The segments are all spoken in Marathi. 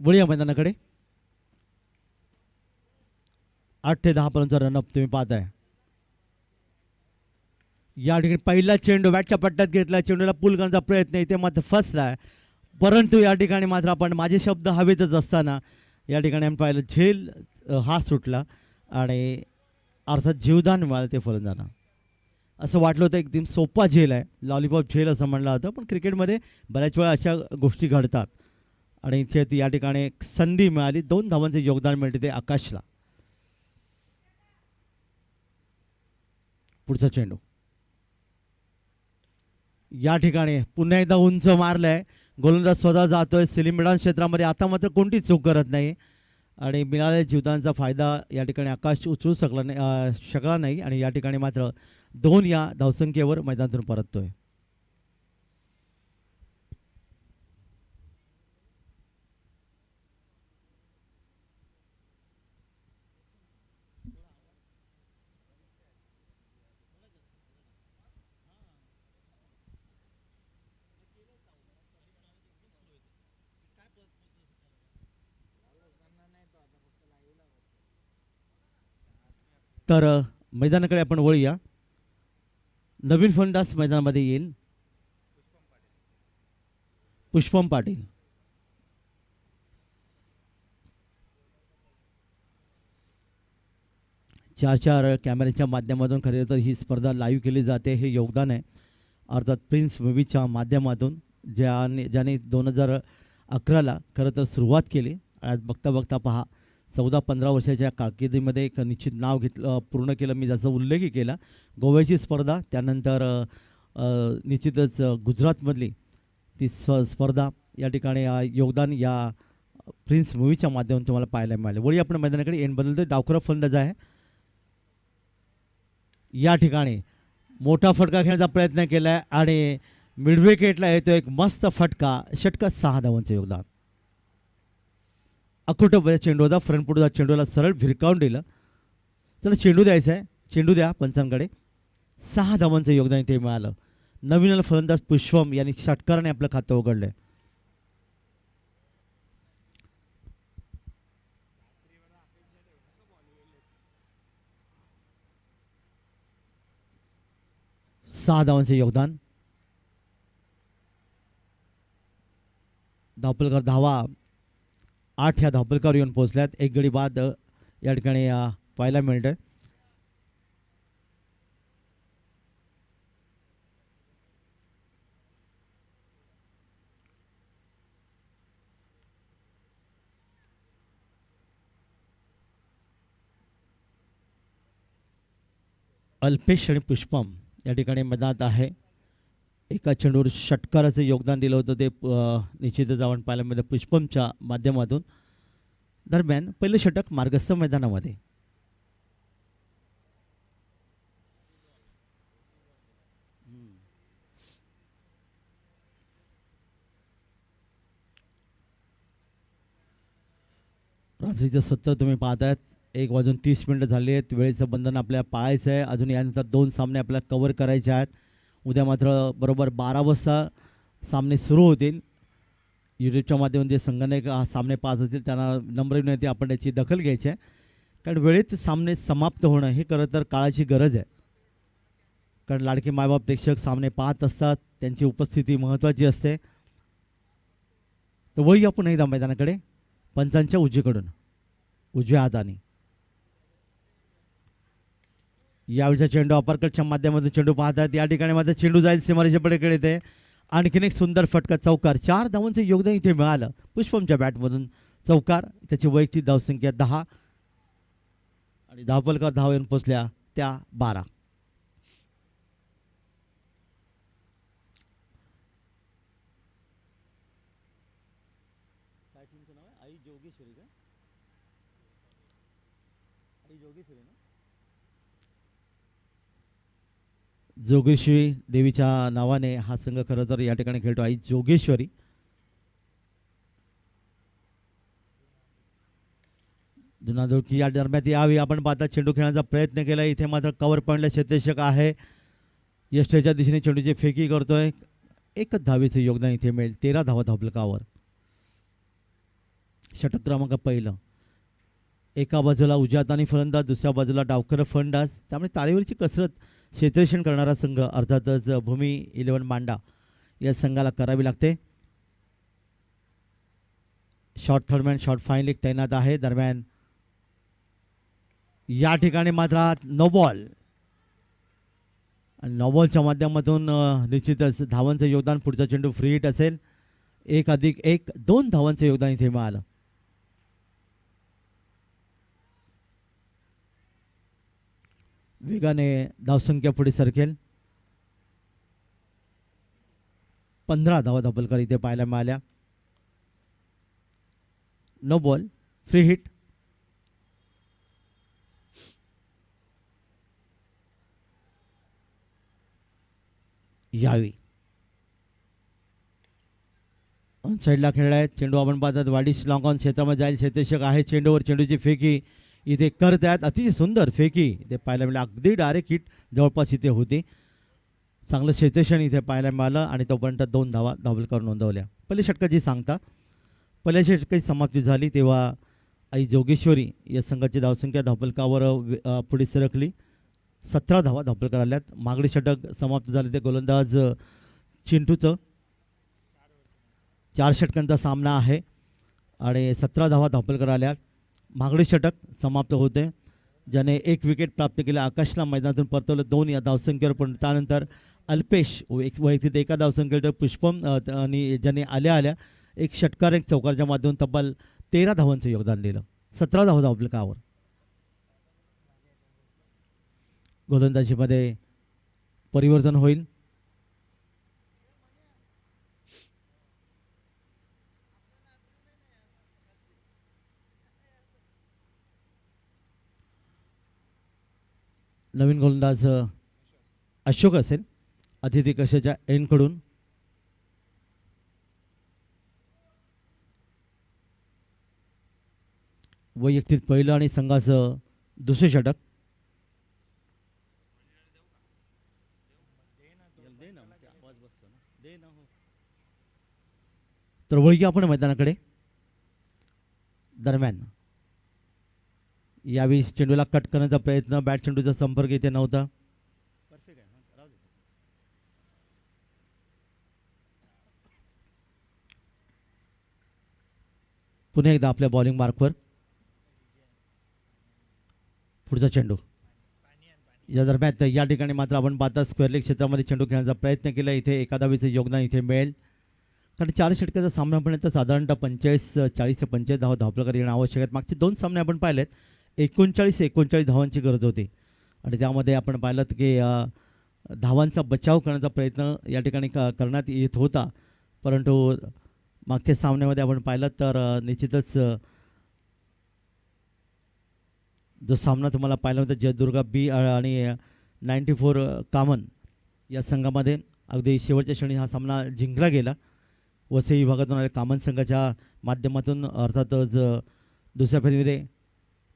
वळूया मैदानाकडे. 8 ते 10 पर्यंत रनअप तुम्ही पाहताय. या ठिकाणी पहिला चेंडू बॅटच्या पट्ट्यात घेतला, चेंडूला पुल करण्याचा प्रयत्न इथे मात्र फसलाय. परंतु या ठिकाणी मात्र आपण माझे शब्द हवेतच असताना या ठिकाणी आपण पाहिलं झेल हा सुटला आणि अर्थात जीवदान मिळालं ते फलंदाजांना. असं वाटलं होतं एकदम सोपा झेल आहे, लॉलीपॉप झेल असं म्हणलं होतं, पण क्रिकेटमध्ये बऱ्याच वेळा अशा गोष्टी घडतात आणि इथे ती या ठिकाणी एक संधी मिळाली. 2 धावांचे योगदान मिळते ते आकाशला. पुढचा चेंडू या ठिकाणी पुन्हा एकदा उंच मारलंय, गोलंदाज स्वतः जातोय सेलिम मैदान क्षेत्रामध्ये. आता मात्र कोणती चूक करत नाही आणि मिळालेल्या जीवदानाचा फायदा या ठिकाणी आकाश उचलू शकला नाही आणि या ठिकाणी मात्र 2 या धावसंख्येवर मैदानातून परततोय. तर मैदानाकडे आपण वळूया. नवीन फलंदाज मैदानामध्ये येईल पुष्पम पाटील. चार कॅमेऱ्याच्या माध्यमातून खरे तर ही स्पर्धा लाईव्ह केली जाते. हे योगदान आहे अर्थात प्रिन्स मूवीच्या माध्यमातून ज्याने 2011ला खरं तर सुरुवात केली. आज बघता बघता पहा 14-15 वर्षाच्या कारकिर्दीमध्ये एक निश्चित नाव पूर्ण केलं. मी ज्याचा उल्लेखही केला गोव्याची स्पर्धा, त्यानंतर निश्चितच गुजरातमधली ती स्पर्धा या ठिकाणी योगदान या प्रिन्स मूवीच्या माध्यमातून तुम्हाला पाहायला मिळाले. वळी आपण मैदानाकडे एंड बदलतो. डावखुरा फलंदाज आहे. या ठिकाणी मोठा फटका खेळण्याचा प्रयत्न केला आहे आणि मिडविकेटला येतो एक मस्त फटका. षटकात 6 धावांचं योगदान. अकुट चेंडू होता, फ्रंट पुढचा चेंडूला सरळ भिरकावून दिलं. चला चेंडू द्यायचा आहे, चेंडू द्या पंचांकडे. 6 धावांचं योगदान इथे मिळालं. नवीन फलंदाज पुष्पम यांनी षटकाराने आपलं खातं उघडलंय. सहा धावांचे योगदान. धावपलकर धावा 8 ह्या धावपलकर येऊन पोहोचल्यात. एक गडी बाद या ठिकाणी पाहायला मिळतंय. अल्पेश आणि पुष्पम या ठिकाणी मैदानात आहे. एका चेंडूवर षटकाराचं योगदान दिलं होतं ते निश्चितच आपण पाहायला मिळतं पुष्पमच्या माध्यमातून. दरम्यान पहिलं षटक मार्गस्थ मैदानामध्ये. रात्रीचं सत्र तुम्ही पाहतायत. 1:30 झाले आहेत. वेळेचं बंधन आपल्याला पाळायचं आहे. अजून यानंतर 2 सामने आपल्याला कव्हर करायचे आहेत. उद्या मात्र बरोबर 12 वाजता सामने सुरू होतील. यूट्यूबच्या माध्यमातून जे संगणक सामने पाहत असतील त्यांना नम्र विनंती आपण याची दखल घ्यायची आहे, कारण वेळेत सामने समाप्त होणं हे खरं तर काळाची गरज आहे. कारण लाडके मायबाप प्रेक्षक सामने पाहत असतात, त्यांची उपस्थिती महत्त्वाची असते. तर वही आपण एकदा मैदानाकडे पंचांच्या उजवीकडून उजव्या हाताने. यावेळीचा चेंडू अपारकटच्या माध्यमातून चेंडू पाहतात. या ठिकाणी मात्र चेंडू जाईल सीमारेषे पलीकडे येते. आणखीन एक सुंदर फटका चौकार. 4 धावांचं योगदान इथे मिळालं पुष्पमच्या बॅटमधून. चौकार, त्याची वैयक्तिक धावसंख्या 10 आणि धावपलकर धाव येऊन पोचल्या त्या 12. काय टीमचं नाव आहे? आई जोगेश्वरी का? आई जोगेश्वरी ना? जोगेश्वरी देवीच्या नावाने हा संघ खरं तर या ठिकाणी खेळतो. आई जोगेश्वरी. जुनाधोडकी या दरम्यान यावी आपण पाहता चेंडू खेळण्याचा प्रयत्न केला. इथे मात्र कव्हर पॉईंटला क्षेत्ररक्षक आहे. यष्टेच्या दिशेने चेंडूची फेकी करतोय. एकच धावेचं योगदान इथे मिळेल. 13 धावा धावपलकावर. षटक क्रमांक पहिलं. एका बाजूला उजव्या हाताने फलंदाज, दुसऱ्या बाजूला डावकर फलंदाज, त्यामुळे तारेवरची कसरत क्षेत्ररक्षण करणारा संघ अर्थातच भूमी 11 मांडा या संघाला करावी लागते. Short third man short fine leg तैनात आहे. दरम्यान या ठिकाणी मात्र नो बॉल, आणि नो बॉलच्या माध्यमातून निश्चितच धावांचं योगदान. पुढचा चेंडू फ्री हिट असेल. 1+1 2 धावांचं योगदान इथे मिळालं. वेगाने धावसंख्या पुढे सरकेल. 15 धावा धापलकर इथे पाहायला मिळाल्या. No ball, free hit. यावी ऑन साईडला खेळ आहे. चेंडू आपण पाहतात वाडीस लॉंग ऑन क्षेत्रामध्ये जाईल. क्षेत्ररक्षक आहे चेंडूवर. चेंडूची फेकी इथे करत आहेत. अतिशय सुंदर फेकी इथे पाहायला मिळाली. अगदी डायरेक्ट हिट जवळपास इथे होती. चांगलं क्षेत्ररक्षण इथे पाहायला मिळालं आणि तोपर्यंत 2 धावा धावलकर नोंदवल्या. पहिल्या षटकाची सांगता, पहिल्या षटकाची समाप्ती झाली तेव्हा आई जोगेश्वरी या संघाची धावसंख्या धावलकावर पुढे सरकली. 17 धावा धावलकर आल्यात. मागणी षटक समाप्त झाले ते गोलंदाज चिंटूचं 4 षटकांचा सामना आहे आणि 17 धावा धावलकर आल्यात. मागणी षटक समाप्त होते, ज्याने 1 विकेट प्राप्त केले. आकाशला मैदानातून परतवलं 2 या धावसंख्येवर. पण त्यानंतर अल्पेश वैयक्तिक एका धावसंख्येवर पुष्पम आणि ज्याने आल्या एक षटकार एक चौकारच्या माध्यमातून तब्बल 13 धावांचं योगदान दिलं. 17 धावा धावलकावर. गोलंदाजीमध्ये परिवर्तन होईल. नवीन गोलंदाज अशोक असेल अतिथी कक्षाच्या एंडकडून. वैयक्तिक पहिलं आणि संघाचं दुसरे षटक. तर वळगी आपण मैदानाकडे. दरम्यान यावेळी चेंडूला कट करण्याचा प्रयत्न, बॅट चेंडूचा संपर्क इथे नव्हता. पुन्हा एकदा आपल्या बॉलिंग मार्कवर पुढचा चेंडू. या दरम्यान या ठिकाणी मात्र आपण पाहता स्क्वेअर लेग क्षेत्रामध्ये चेंडू खेळण्याचा प्रयत्न केला. इथे एका धावेचं योगदान इथे मिळेल, कारण 4 षटकाचा सामन्यापर्यंत साधारणतः 40 ते 45 धावा धावलकर येणं आवश्यक आहेत. मागचे 2 सामने आपण पाहिलेत 39 धावांची गरज होती आणि त्यामध्ये आपण पाहिलं की धावांचा बचाव करण्याचा प्रयत्न या ठिकाणी करण्यात येत होता. परंतु मागच्या सामन्यामध्ये आपण पाहिलं तर निश्चितच जो सामना तुम्हाला पाहिला होता जयदुर्गा बी आणि 94 कामन या संघामध्ये, अगदी शेवटच्या क्षणी हा सामना जिंकला गेला. वसई विभागातून आलेल्या कामन संघाच्या माध्यमातून अर्थातच दुसऱ्या फेरीमध्ये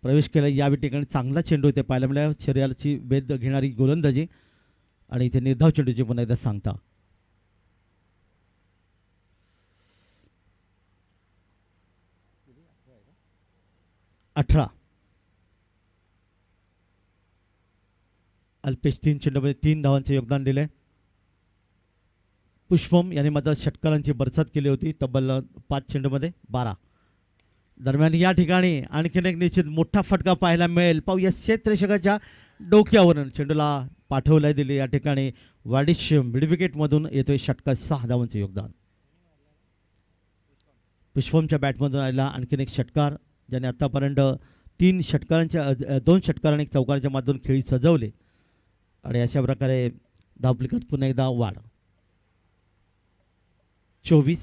प्रवेश केला. या ठिकाणी चांगला चेंडू इथे पाहायला मिळाला. शरीराची वेध घेणारी गोलंदाजी आणि इथे निर्धाव चेंडूची पुन्हा एकदा सांगता. अल्पेश 3 चेंडूमध्ये 3 धावांचे योगदान दिले. पुष्पम याने मात्र षटकारांची बरसात केली होती, तब्बल 5 चेंडूमध्ये 12. दरम्यान या ठिकाणी आणखीन एक निश्चित मोठा फटका पाहायला मिळेल. पाहूया क्षेत्ररक्षकाच्या डोक्यावरून चेंडूला पाठवला दिली. या ठिकाणी वाडिश मिडविकेटमधून येतोय षटकार, 6 धावांचे योगदान. पुष्पमच्या बॅटमधून आलेला आणखीन एक षटकार, ज्याने आतापर्यंत 2 षटकार आणि 1 चौकाराच्या माध्यमातून खेळी सजवले आणि अशा प्रकारे धावफलकात पुन्हा एकदा वाढ. 24.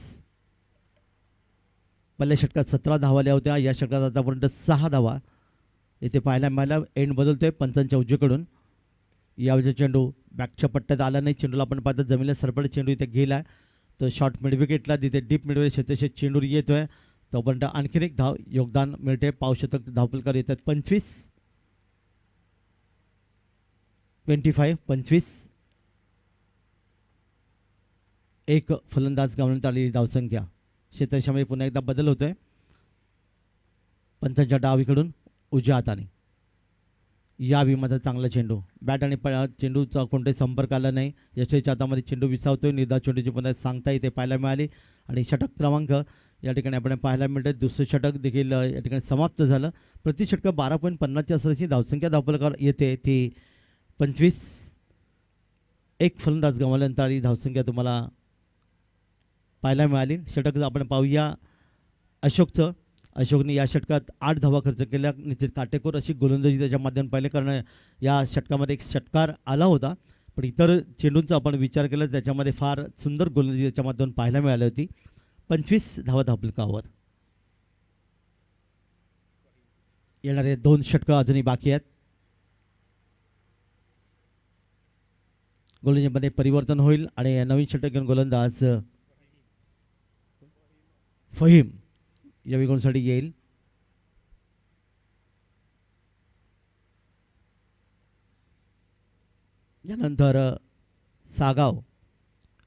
पहिल्या षटकात 17 धावा आल्या होत्या. या षटकात आतापर्यंत 6 धावा इथे पाहायला मिळाल्या. एंड बदलतोय पंचांच्या उजवीकडून. यावेळी चेंडू बॅकच्या पट्ट्यात आला नाही. चेंडूला आपण पाहतो जमिनीला सरपट चेंडू इथे गेला. तो शॉर्ट मिडविकेटला तिथे डीप मिडविकेट क्षेत्रक्षक चेंडू येतोय. तोपर्यंत आणखीन एक धाव योगदान मिळते. पावशतक धावफलकार येतात 25. एक फलंदाज गमावण्यात आलेली धावसंख्या. क्षेत्रक्षकामध्ये पुन्हा एकदा बदल होतोय. पंचांच्या डावीकडून उजव्या हाताने यावी मात्र चांगला चेंडू बॅट आणि चेंडूचा कोणताही संपर्क आला नाही. यशच्या हातामध्ये चेंडू विसावतोय. निर्धार चेंडूची पण सांगता इथे पाहायला मिळाली आणि षटक क्रमांक या ठिकाणी आपण पाहायला मिळते. दुसरे षटक देखील या ठिकाणी समाप्त झालं. प्रति षटक 12.50च्या सरासरी धावसंख्या धावफलकावर येते ती 25. एक फलंदाज गमावल्यानंतर आणि धावसंख्या तुम्हाला पाहायला मिळाली. षटक आपण पाहूया अशोकचं. अशोकने या षटकात 8 धावा खर्च केल्या. निश्चित काटेकोर अशी गोलंदाजी त्याच्या माध्यमातून पाहिले, कारण या षटकामध्ये एक षटकार आला होता, पण इतर चेंडूंचा आपण विचार केला त्याच्यामध्ये फार सुंदर गोलंदाजी त्याच्या माध्यमातून पाहायला मिळाली होती. 25 धावा धावफलकावर. येणारे 2 षटकं अजूनही बाकी आहेत. गोलंदाजीमध्ये परिवर्तन होईल आणि नवीन षटक घेऊन गोलंदाज फहीम या विकेटसाठी येईल. यानंतर सागाव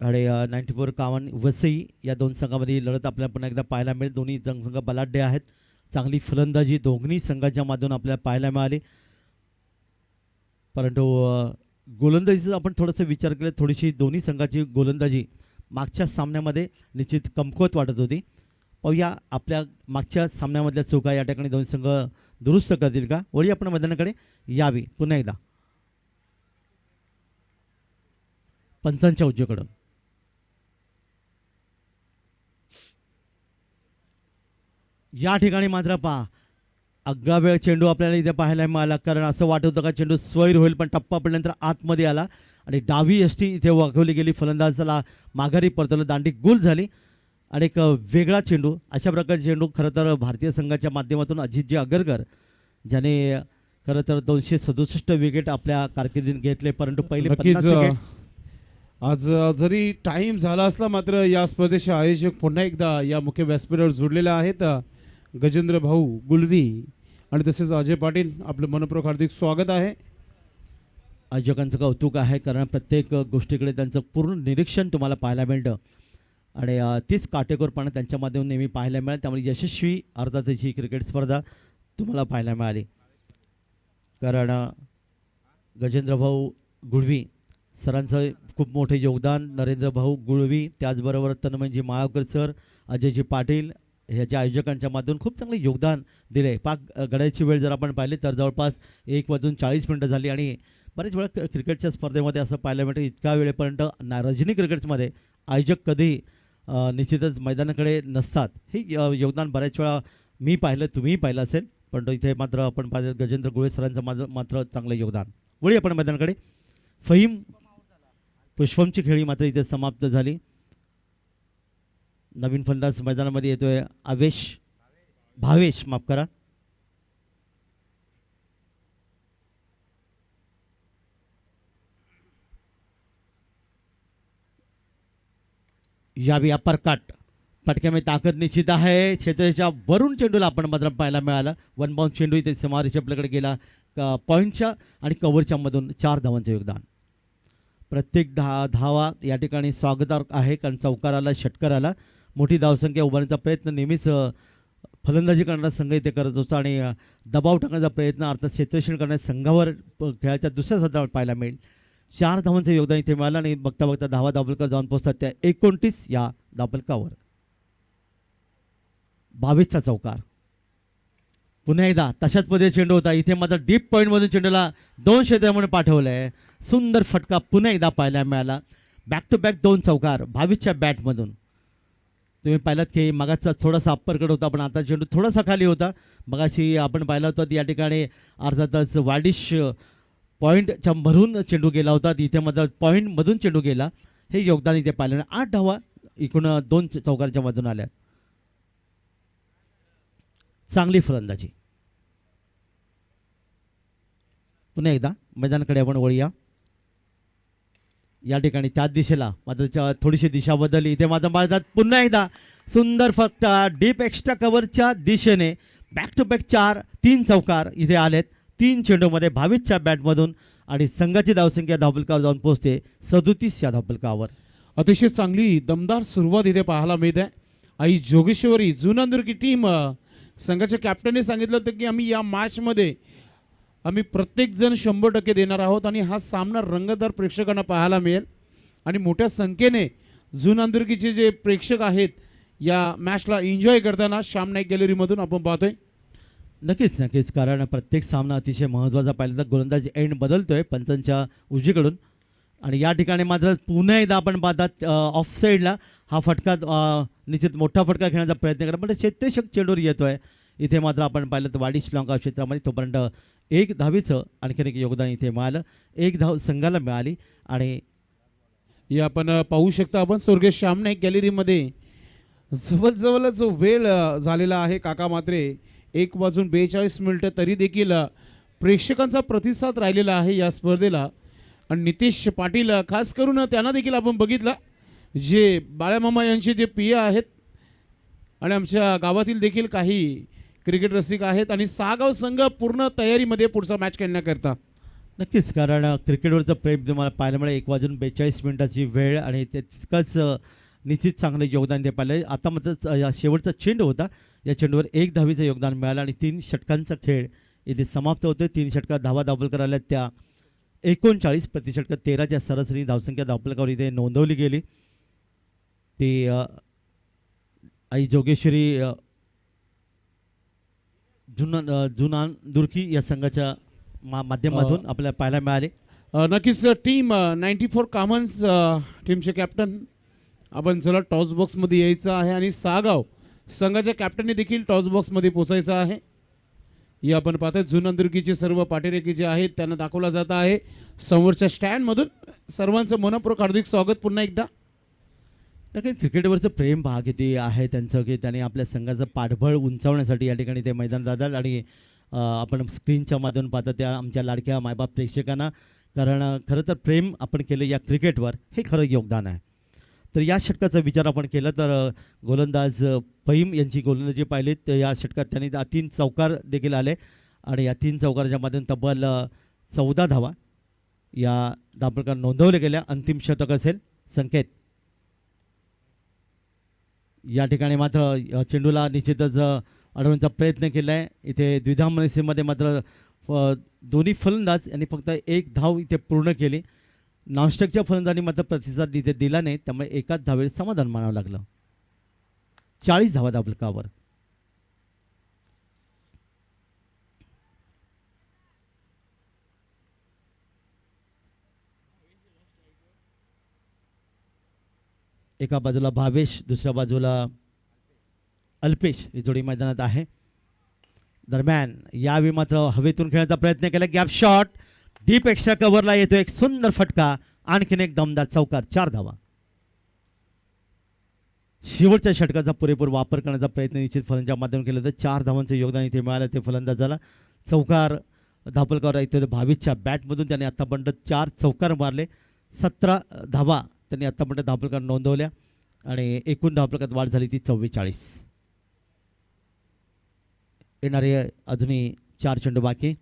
आणि 94 कावन वसई या 2 संघामध्ये लढत आपल्याला पुन्हा एकदा पाहायला मिळेल. दोन्ही संघ बलाढ्य आहेत. चांगली फलंदाजी दोन्ही संघाच्या माध्यमातून आपल्याला पाहायला मिळाली, परंतु गोलंदाजीचा आपण थोडंसं विचार केला, थोडीशी दोन्ही संघाची गोलंदाजी मागच्या सामन्यामध्ये निश्चित कमकुवत वाटत होती. पाहूया आपल्या मागच्या सामन्यामधल्या चुका या ठिकाणी दोन्ही संघ दुरुस्त करतील का. वळी आपण मैदानाकडे यावी पुन्हा एकदा पंचांच्या उजवीकडून. या ठिकाणी मात्र पहा अगळा वेळ चेंडू आपल्याला इथे पाहायला मिळाला, कारण असं वाटत होतं का चेंडू स्वैर होईल, पण टप्पा पडल्यानंतर आतमध्ये आला आणि डावी यष्टी इथे वागवली गेली. फलंदाजाला माघारी परतवलं, दांडी गुल झाली आणि एक वेगळा चेंडू. अशा प्रकारचे चेंडू खरं तर भारतीय संघाच्या माध्यमातून अजितजी अगरकर ज्याने खरं तर 267 विकेट आपल्या कारकिर्दीत घेतले, परंतु पहिले 50 विकेट. आज जरी टाइम झाला असला मात्र या स्पर्धेचे आयोजक पुन्हा एकदा या मुख्य व्यासपीठावर जोडलेले आहेत. गजेंद्र भाऊ गुलवी आणि तसेच अजय पाटील, आपलं मनपूर्वक हार्दिक स्वागत आहे. आयोजकांचं कौतुक आहे, कारण प्रत्येक गोष्टीकडे त्यांचं पूर्ण निरीक्षण तुम्हाला पाहायला मिळतं आणि तीच काटेकोरपणा त्यांच्या माध्यमातून नेहमी पाहायला मिळेल. त्यामुळे यशस्वी अर्थातची क्रिकेट स्पर्धा तुम्हाला पाहायला मिळाली, कारण गजेंद्र भाऊ गुळवी सरांचं खूप मोठे योगदान. नरेंद्र भाऊ गुळवी, त्याचबरोबर तन्मयजी माळवकर सर, अजयजी पाटील ह्याच्या आयोजकांच्या माध्यमातून खूप चांगले योगदान दिले. घड्याळची वेळ जर आपण पाहिली तर जवळपास 1:40 झाली आणि बरेच वेळा क्रिकेटच्या स्पर्धेमध्ये असं पाहायला मिळतं इतका वेळेपर्यंत रजनी क्रिकेट्समध्ये आयोजक कधी निश्चितच मैदानाकडे नसतात. हे योगदान बऱ्याच वेळा मी पाहिलं, तुम्हीही पाहिलं असेल, पण इथे मात्र आपण पाहिलं गजेंद्र गुळे सरांचं मात्र चांगलं योगदान. वळी आपण मैदानाकडे. फहीम पुष्पमची खेळी मात्र इथे समाप्त झाली. नवीन फलंदाज मैदानामध्ये येतोय भावेश, माफ करा. यावी अपर कट फटके में ताकद निश्चित आहे. क्षेत्राच्या वरून चेंडूला आपण मात्र पाहायला मिळाला. 1 बाउंड चेंडू इथे समावेश आपल्याकडे गेला. पॉईंटच्या आणि कव्हरच्या मधून 4 धावांचं योगदान. प्रत्येक धावा या ठिकाणी स्वागतार्ह आहे, कारण चौकाराला षटकाराला मोठी धावसंख्या उभारण्याचा प्रयत्न नेहमीच फलंदाजी करणारा संघ इथे करत असतो आणि दबाव टाकण्याचा प्रयत्न अर्थात क्षेत्ररक्षण करण्याच्या संघावर खेळाच्या दुसऱ्या सत्रावर पाहायला मिळेल. 4 धावांचं योगदान इथे मिळालं आणि बघता बघता धावा धावफलकावर जाऊन पोहोचतात त्या 29 या धावफलकावर. 22चा चौकार. पुन्हा एकदा तशाच पद्धतीने चेंडू होता. इथे मात्र डीप पॉईंटमधून चेंडूला 2 क्षेत्रामध्ये पाठवलं आहे. सुंदर फटका पुन्हा एकदा पाहायला मिळाला. बॅक टू बॅक 2 चौकार 22च्या बॅटमधून. तुम्ही पाहिलात की मगाचा थोडासा अप्परकट होता, पण आता चेंडू थोडासा खाली होता. मगाशी आपण पाहिला होता या ठिकाणी अर्थातच वाडिश पॉईंटच्या भरून चेंडू गेला होता. इथे मात्र पॉईंटमधून चेंडू गेला. हे योगदान इथे पाहिलं. 8 धावा एकूण 2 चौकारच्या मधून आल्या. चांगली फलंदाजी. पुन्हा एकदा मैदानाकडे आपण वळूया. या ठिकाणी त्याच दिशेला मात्र थोडीशी दिशा बदलली. इथे माझा बाळतात पुन्हा एकदा सुंदर फटका डीप एक्स्ट्रा कव्हरच्या दिशेने. बॅक टू बॅक 3 चौकार इथे आलेत 3 चेंडूमध्ये 22च्या बॅटमधून आणि संघाची धावसंख्या धावफलकावर जाऊन पोहोचते 37 या धावफलकावर. अतिशय चांगली दमदार सुरुवात इथे पाहायला मिळते. आई जोगेश्वरी जुनांदूर की टीम संघाच्या कॅप्टनने सांगितलं होतं की आम्ही या मॅचमध्ये आम्ही प्रत्येकजण 100% देणार आहोत आणि हा सामना रंगतदार प्रेक्षकांना पाहायला मिळेल आणि मोठ्या संख्येने जुनांदुर्गीचे जे प्रेक्षक आहेत या मॅचला एन्जॉय करताना श्याम नाईक गॅलरीमधून आपण पाहतोय. नक्कीच नक्कीच, कारण प्रत्येक सामना अतिशय महत्त्वाचा पाहिला तर गोलंदाजी एंड बदलतोय पंचांच्या उजवीकडून आणि या ठिकाणी मात्र पुन्हा एकदा आपण पाहतात ऑफ साईडला हा फटका निश्चित मोठा फटका खेळण्याचा प्रयत्न करा, पण क्षेत्ररक्षक चेंडूवर येतोय. इथे मात्र आपण पाहिलं तर वाडी श्रीलंका क्षेत्रामध्ये तोपर्यंत एक धावीचं आणखीन एक योगदान इथे मिळालं, एक धाव संघाला मिळाली. आणि या आपण पाहू शकता आपण स्वर्गीय श्याम नाईक गॅलरीमध्ये जवळजवळच वेळ झालेला आहे काका. मात्रे 1:42 तरी देखील प्रेक्षकांचा प्रतिसाद राहिलेला आहे या स्पर्धेला. आणि नितेश पाटील खास करून त्यांना देखील आपण बघितलं जे बाळामामा यांचे जे पिय आहेत आणि आमच्या गावातील देखील काही क्रिकेट रसिक आहेत आणि सागाव संघ पूर्ण तयारीमध्ये पुढचा मॅच खेळण्याकरता. नक्कीच, कारण क्रिकेटवरचं प्रेम तुम्हाला पाहायला मिळेल. 1:42 वेळ आणि ते तितकंच निश्चित चांगलं योगदान ते पाहिलं. आता मात्र या शेवटचा चेंडू होता, या चेंडूवर एक धावीचं योगदान मिळालं आणि 3 षटकांचा खेळ इथे समाप्त होतोय. 3 षटकात धावा दाखल आल्या त्या 39 प्रति षटक 13च्या सरासरी धावसंख्या धावफलकावर इथे नोंदवली गेली. ती आई जोगेश्वरी जुनांदुर्गी या संघाच्या माध्यमातून आपल्याला पाहायला मिळाले. नक्कीच टीम 94 कॉमन्स टीमचे कॅप्टन आपण चला टॉस बॉक्समध्ये यायचं आहे आणि सागाव संघाच्या कॅप्टनने देखील टॉस बॉक्समध्ये पोचायचं आहे. ही आपण पाहतोय जुनांदुर्गीचे सर्व पाठीरेखी जे आहेत त्यांना दाखवला जात आहे समोरच्या स्टँडमधून. सर्वांचं मनपूर्वक हार्दिक स्वागत पुन्हा एकदा. नक्की क्रिकेटवरचं प्रेम पहा किती आहे त्यांचं, की त्यांनी आपल्या संघाचं पाठबळ उंचावण्यासाठी या ठिकाणी ते मैदानात जातात. आणि आपण स्क्रीनच्या माध्यमातून पाहता त्या आमच्या लाडक्या मायबाप प्रेक्षकांना, कारण खरं तर प्रेम आपण केलं या क्रिकेटवर हे खरं योगदान आहे. तर या षटकाचा विचार आपण केला तर गोलंदाज फहीम यांची गोलंदाजी पाहिली तर या षटकात त्यांनी 3 चौकार देखील आले आणि या 3 चौकाराच्या माध्यमातून तब्बल 14 धावा या धावफलकात नोंदवल्या गेल्या. अंतिम षटक असेल संकेत. या ठिकाणी मात्र चेंडूला निश्चितच अडवण्याचा प्रयत्न केला आहे. इथे द्विधा मनस्थितीमध्ये मात्र दोन्ही फलंदाज यांनी फक्त एक धाव इथे पूर्ण केली. नॉनस्टॉकच्या फलंदाजांनी मात्र प्रतिसाद इथे दिला नाही, त्यामुळे एकाच धावेत समाधान मानावं लागलं. 40 धावा धावफलकावर. एका बाजूला भावेश, दुसऱ्या बाजूला अल्पेश ही जोडी मैदानात आहे. दरम्यान यावेळी मात्र हवेतून खेळण्याचा प्रयत्न केला. गॅप शॉट डीप एक्स्ट्रा कव्हरला येतो एक सुंदर फटका, आणखीन एक दमदार चौकार, 4 धावा. शेवटच्या षटकाचा पुरेपूर वापर करण्याचा प्रयत्न निश्चित फलंदाजाच्या माध्यमातून केला तर 4 धावांचं योगदान इथे मिळालं ते फलंदाजाला. चौकार धावफलकावर इथे भावेशच्या बॅटमधून त्याने आतापर्यंत 4 चौकार मारले. 17 धावा त्यांनी आतापर्यंत धावफलकात नोंदवल्या आणि एकूण धावफलकात वाढ झाली ती 44. येणारे अजूनही 4 चेंडू बाकी.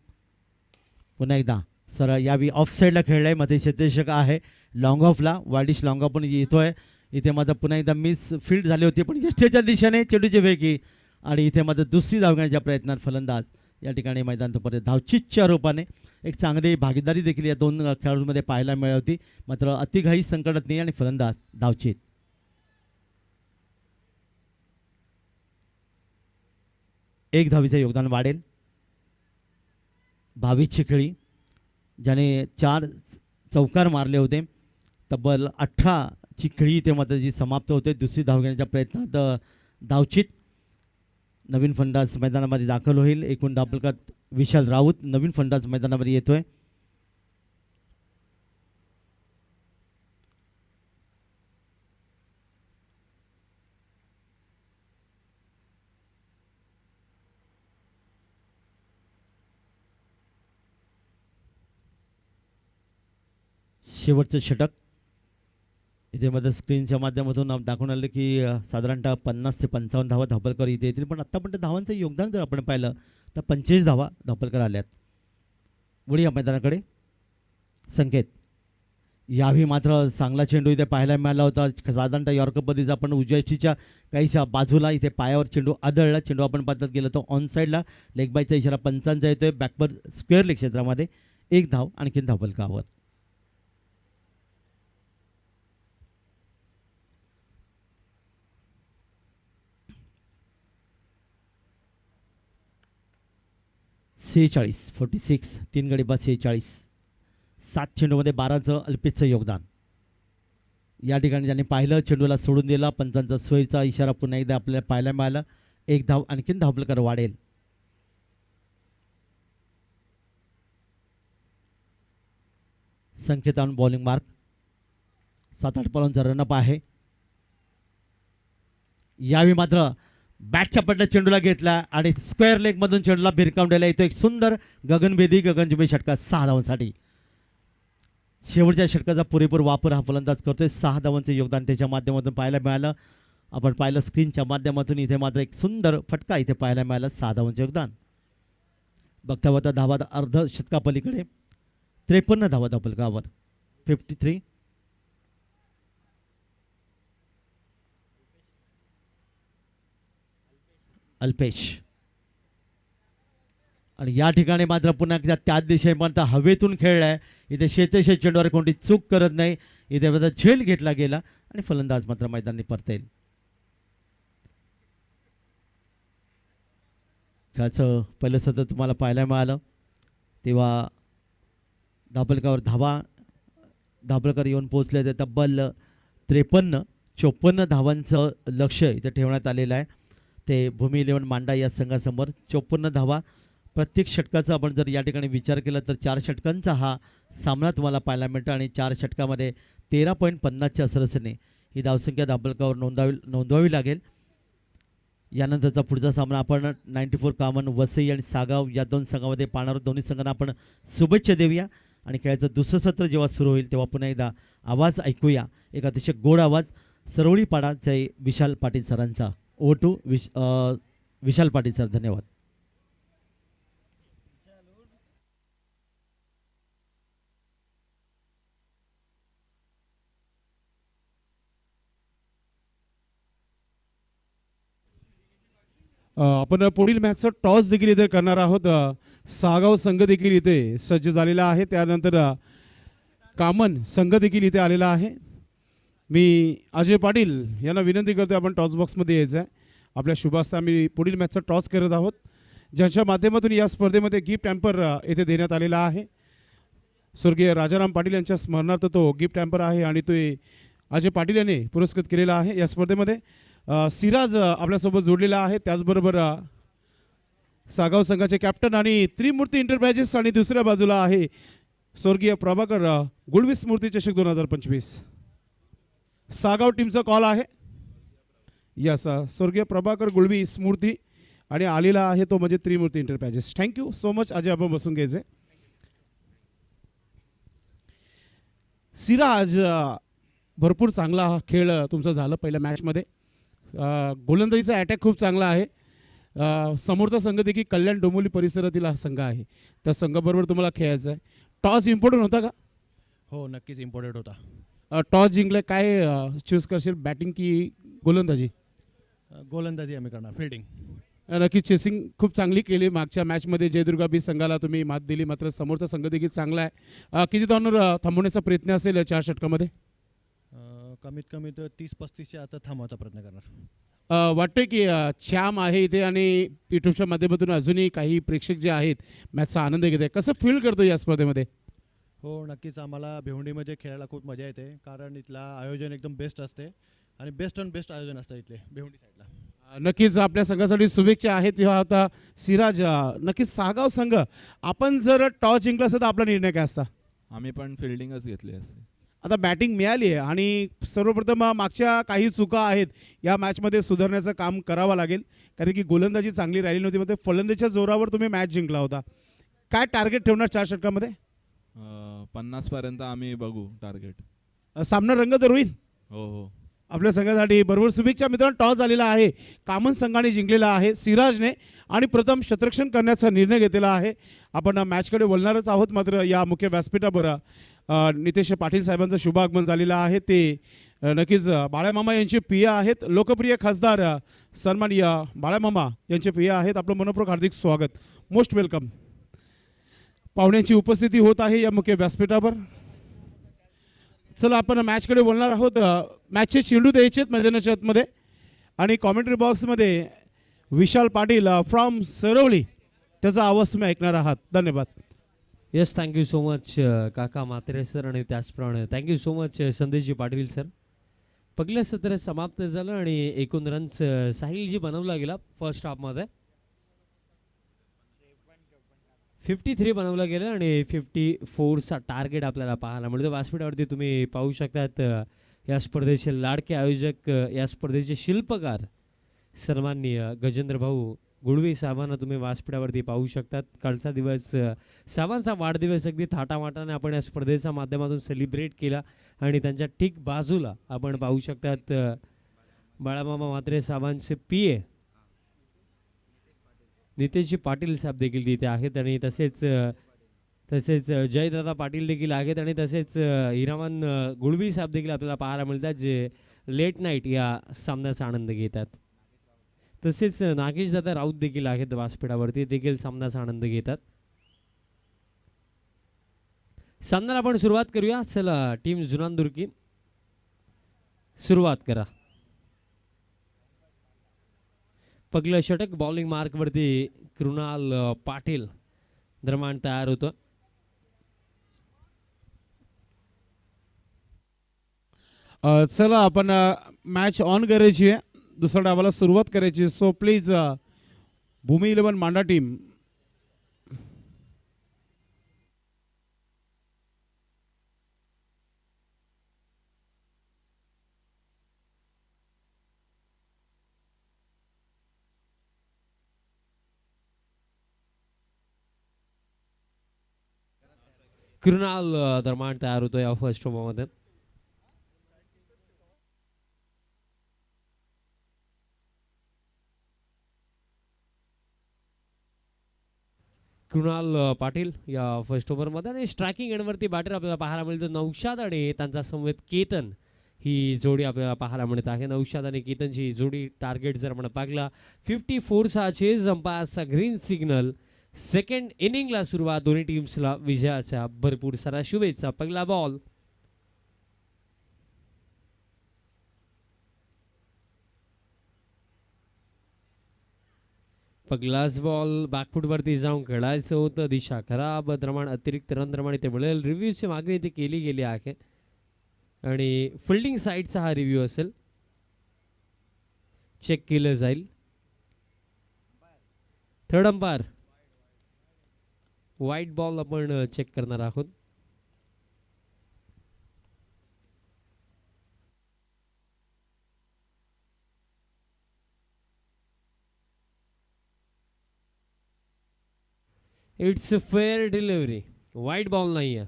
पुन्हा एकदा सरळ यावी ऑफ साईडला खेळलाय, मध्ये क्षेत्ररक्षक आहे लॉंग ऑफला. वाडिश लॉंग ऑफ पण येतोय. इथे मात्र पुन्हा एकदा मिस फील्ड झाली होती पण यष्टीच्या दिशेने चेंडूची वेगी आणि इथे मात्र दुसरी धाव घेण्याच्या प्रयत्नात फलंदाज या ठिकाणी मैदानापर्यंत धावचीतच्या रूपाने एक चांगली भागीदारी देखील या 2 खेळाडूंमध्ये पाहायला मिळाली होती. मात्र अतिघाई संकटात नाही आणि फलंदाज धावचीत. एक धावीचं योगदान वाढेल. 22ची खेळी ज्याने 4 चौकार मारले होते. तब्बल 18ची खेळी ते मात्र जी समाप्त होते दुसरी धाव घेण्याच्या प्रयत्नात धावचीत. नवीन फलंदाज मैदानामध्ये दाखल होईल. एकूण धावफलकात विशाल राऊत नवीन फलंदाज मैदानामध्ये येतोय. शेवटचं षटक इथे मध्ये स्क्रीनच्या माध्यमातून दाखवून आलं की साधारणतः 50 ते 55 धावा धावफलकावर इथे येतील, पण आत्तापर्यंत धावांचं योगदान जर आपण पाहिलं तर 45 धावा धावफलकावर आल्यात. वळूया मैदानाकडे. संकेत यावेळी मात्र चांगला चेंडू इथे पाहायला मिळाला होता. साधारणतः यॉर्कर पद्धतीचा आपण उजव्याच्या काहीशा बाजूला इथे पायावर चेंडू आदळला. चेंडू आपण पाहतात गेला तो ऑन साईडला. लेग बायचा इशारा पंचांचा येतोय. बॅकवर स्क्वेअर लेग क्षेत्रामध्ये एक धाव आणखीन धावफलकावर. सेहेचाळीस 46 तीन गडी बाद 46. 7 चेंडूमध्ये 12चं अल्पेचं योगदान. या ठिकाणी ज्यांनी पाहिलं चेंडूला सोडून दिला. पंचांचा सोयीचा इशारा पुन्हा एकदा आपल्याला पाहायला मिळाला. एक धाव आणखीन धावफलकार वाढेल. संकेतान बॉलिंग मार्क. 7-8 पॉलांचा रनअप आहे. यावेळी मात्र बॅटच्या पडल्या चेंडूला घेतला आणि स्क्वेअर लेग मधून चेंडूला भिरकावलेला येतो. एक सुंदर गगनभेदी गगनचुंबी षटका 6 धावांसाठी. शेवटच्या षटकाचा पुरेपूर वापर हा फलंदाज करतोय. 6 धावांचे योगदान त्याच्या माध्यमातून पाहायला मिळालं. आपण पाहिलं स्क्रीनच्या माध्यमातून. इथे मात्र एक सुंदर फटका इथे पाहायला मिळाला. 6 धावांचे योगदान. बघता बघता धावा अर्ध शतकापलीकडे 53 धावा धावफलकावर. 53. अल्पेश. आणि या ठिकाणी मात्र पुन्हा एकदा त्याच दिशेपर्यंत हवेतून खेळलाय. इथे शेतेशे चेंडूवर कोणती चूक करत नाही. इथे मात्र झेल घेतला गेला आणि फलंदाज मात्र मैदानी परतेल. खेळाचं पहिलं सत्र तुम्हाला पाहायला मिळालं तेव्हा धावफलकावर धावफलकार येऊन पोहोचले. ते तब्बल 53-54 धावांचं लक्ष इथे ठेवण्यात आलेलं आहे. ते भूमी 11 मांडा या संघासमोर 54 धावा. प्रत्येक षटकाचा आपण जर या ठिकाणी विचार केला तर 4 षटकांचा हा सामना तुम्हाला पाहायला मिळतो आणि 4 षटकामध्ये 13.50च्या सरसने ही धावसंख्या धावफलकावर नोंदवावी लागेल. यानंतरचा पुढचा सामना आपण 94 कामन वसई आणि सागाव या 2 संघामध्ये पाहणार. दोन्ही संघांना आपण शुभेच्छा देऊया आणि खेळाचं दुसरं सत्र जेव्हा सुरू होईल तेव्हा पुन्हा एकदा आवाज ऐकूया. एक अतिशय गोड आवाज सरवळीपाडा जय विशाल पाटील सरांचा. विशाल पाटील सर धन्यवाद. आपण पुढील मॅचचा टॉस देखील इथे करणार आहोत. सागाव संघ देखील इथे सज्ज झालेला आहे. त्यानंतर कामन संघ देखील इथे आलेला आहे. मी अजय पाटील यांना विनंती करतो आपण टॉस बॉक्समध्ये यायचं आहे. आपल्या शुभास्ता आम्ही पुढील मॅचचा टॉस करत आहोत ज्यांच्या माध्यमातून या स्पर्धेमध्ये गिफ्ट हॅम्पर येथे देण्यात आलेला आहे. स्वर्गीय राजाराम पाटील यांच्या स्मरणार्थ तो गिफ्ट हॅम्पर आहे आणि तो अजय पाटील यांनी पुरस्कृत केलेला आहे. या स्पर्धेमध्ये सिराज आपल्यासोबत जोडलेला आहे. त्याचबरोबर सागाव संघाचे कॅप्टन आणि त्रिमूर्ती एंटरप्राइजेस आणि दुसऱ्या बाजूला आहे स्वर्गीय प्रभाकर गुळवी स्मृती चषक 2025. सागाव टीमचा कॉल आहे. यस स्वर्गीय प्रभाकर गुळवी स्मृती आणि आलेला आहे तो म्हणजे Trimurti enterprises. Thank you so much. Ajay आपण बसून घ्यायचे. सिराज भरपूर चांगला खेळ तुमचा झाला पहिल्या मॅचमध्ये. गोलंदाजीचा अटॅक खूप चांगला आहे. समोरचा संघ देखील कल्याण डोंबिवली परिसरातील हा संघ आहे. त्या संघाबरोबर तुम्हाला खेळायचं आहे. टॉस इम्पॉर्टंट होता का? हो नक्कीच इम्पॉर्टंट होता. टॉस जिंकलं काय चूज करशील बॅटिंग की गोलंदाजी? गोलंदाजी आम्ही करणार. फिल्डिंग नक्की चेसिंग खूप चांगली केली. मागच्या मॅचमध्ये जयदुर्गा बी संघाला तुम्ही मात दिली. मात्र समोरचा संघ देखील चांगला आहे. किती धावांवर थांबवण्याचा प्रयत्न असेल 4 षटकामध्ये? कमीत कमी तर 30-35च्या आता थांबवायचा प्रयत्न करणार. वाटतंय की चॅम आहे इथे आणि युट्यूबच्या माध्यमातून अजूनही काही प्रेक्षक जे आहेत मॅचचा आनंद घेत आहे. कसं फील करतो या स्पर्धेमध्ये? हो नक्कीच आम्हाला भिवंडीमध्ये खेळायला खूप मजा येते कारण इथला आयोजन एकदम बेस्ट असते आणि बेस्ट आयोजन असतं इथले भिवंडी साईडला. नक्कीच आपल्या संघासाठी शुभेच्छा आहेत. तेव्हा आता सिराज नक्कीच सागाव संघ आपण जर टॉस जिंकला असता तर आपला निर्णय काय असता? आम्ही पण फिल्डिंगच घेतली असते. आता बॅटिंग मिळाली आहे आणि सर्वप्रथम मागच्या काही चुका आहेत या मॅचमध्ये सुधारण्याचं काम करावं लागेल कारण की गोलंदाजी चांगली राहिली नव्हती. मग फलंदाजीच्या जोरावर तुम्ही मॅच जिंकला होता. काय टार्गेट ठेवणार 4 षटकामध्ये? 50 पर्यंत आम्ही बघू टार्गेट. सामना रंगत होईल. हो हो आपल्या संघासाठी बरोबर शुभेच्छा. मित्रांनो, टॉस झालेला आहे, कामन संघाने जिंकलेला आहे सिराजने आणि प्रथम क्षेत्ररक्षण करण्याचा निर्णय घेतलेला आहे. आपण मॅचकडे वळणारच आहोत. मात्र या मुख्य व्यासपीठावर नितेश पाटील साहेबांचं शुभ आगमन झालेलं आहे. ते नक्कीच बाळामामा यांचे प्रिय आहेत. लोकप्रिय खासदार सन्माननीय बाळामामा यांचे प्रिय आहेत. आपलं मनपूर्वक हार्दिक स्वागत, मोस्ट वेलकम. पाहुण्यांची उपस्थिती होत आहे या मुख्य व्यासपीठावर. चला आपण मॅचकडे बोलणार आहोत. मॅचचे चेंडू द्यायचे आहेत मैदानाच्या आतमध्ये आणि कॉमेंट्री बॉक्समध्ये विशाल पाटील फ्रॉम सरवली त्याचा आवाज तुम्ही ऐकणार आहात. धन्यवाद. येस, थँक्यू सो मच काका म्हात्रे सर आणि त्याचप्रमाणे thank you so much Sandeshji Patil sir. पहिलं सत्र समाप्त झालं आणि एकूण रन्स साहिलजी बनवला गेला फर्स्ट हाफमध्ये. 53 बनवलं गेलं आणि 54चा टार्गेट आपल्याला पाहायला मिळतो. व्यासपीठावरती तुम्ही पाहू शकतात या स्पर्धेचे लाडके आयोजक, या स्पर्धेचे शिल्पकार सन्माननीय गजेंद्र भाऊ गुळवी साहेबांना तुम्ही व्यासपीठावरती पाहू शकतात. कालचा दिवस साहेबांचा वाढदिवस अगदी थाटामाटाने आपण या स्पर्धेच्या माध्यमातून सेलिब्रेट केला आणि त्यांच्या ठीक बाजूला आपण पाहू शकतात बाळामामा म्हात्रे साहेबांचे पीए नितेशजी पाटील साहेब देखील तिथे आहेत आणि तसेच जयदादा पाटील देखील आहेत आणि तसेच हिरामन गुळवी साहेब देखील आपल्याला पाहायला मिळतात जे लेट नाईट या सामन्याचा आनंद घेतात. तसेच नागेश दादा राऊत देखील आहेत व्यासपीठावरती, देखील सामन्याचा आनंद घेतात. सामन्याला आपण सुरुवात करूया. चला टीम जुनानदुर्गी सुरुवात करा. पहिलं षटक बॉलिंग मार्कवरती कृणाल पाटील दरम्यान तयार होतं. चला आपण मॅच ऑन करायची आहे, दुसऱ्या डावाला सुरुवात करायची. सो प्लीज भूमी 11 मांडा टीम कृणाल दरम्यान तयार होतो या फर्स्ट ओव्हरमध्ये. कृणाल पाटील या फर्स्ट ओव्हरमध्ये आणि स्ट्रायकिंग एंडवरती बॅटर आपल्याला पाहायला मिळतो नौशाद आणि त्यांचा समवेत केतन ही जोडी आपल्याला पाहायला मिळत आहे. नौशाद आणि केतनची जोडी टार्गेट जर आपण पाहिला 54चा चेज अंपायरचा ग्रीन सिग्नल. सेकंड इनिंगला सुरुवात दोन्ही टीम्सला विजयाच्या भरपूर साऱ्या शुभेच्छा. पहिला बॉल पहिलाच बॉल बॅकफूटवरती जाऊन खेळायचं होतं. दिशा खराब, द्रमाण अतिरिक्त रन द्रमाण इथे मिळेल. रिव्ह्यूची मागणी इथे केली गेली आहे आणि फिल्डिंग साईडचा हा रिव्ह्यू असेल, चेक केलं जाईल. थर्ड अंपायर व्हाईट बॉल आपण चेक करणार आहोत. इट्स फेअर डिलिव्हरी, वाईट बॉल नाही आहे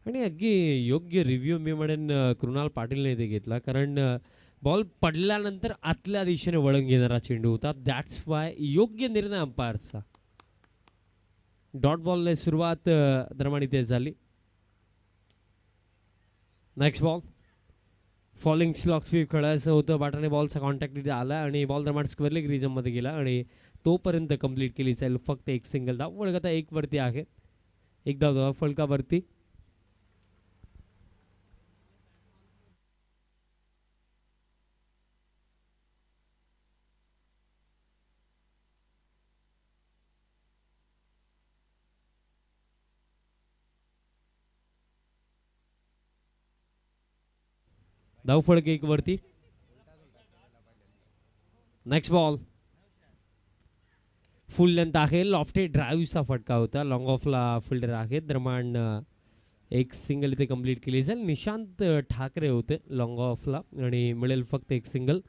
आणि अगदी योग्य रिव्ह्यू मी म्हणेन कृणाल पाटीलने इथे घेतला, कारण बॉल पडल्यानंतर आतल्या दिशेने वळण घेणारा चेंडू होता. दॅट्स वाय योग्य निर्णय अंपायरचा. डॉट बॉलने सुरुवात दरम्यान इथे झाली. Next ball falling slog sweep खेळायचं होतं. बाटाने बॉलचा कॉन्टॅक्ट इथे आला आणि बॉल दरम्यान स्क्वेअर रिजनमध्ये गेला आणि तोपर्यंत कंप्लीट केली जाईल. फक्त एक सिंगल धाव. फलक 1 वरती आहे. एक धाव फलकावरती. धावफलक 1 वरती. नेक्स्ट बॉल फुल लेंथ आहे. लॉफ्टेड ड्राईव्हचा फटका होता. लॉंग ऑफला फिल्डर आहे. दरम्यान एक सिंगल इथे कंप्लीट केली जाईल. निशांत ठाकरे होते लॉंग ऑफला आणि मिळेल फक्त एक सिंगल.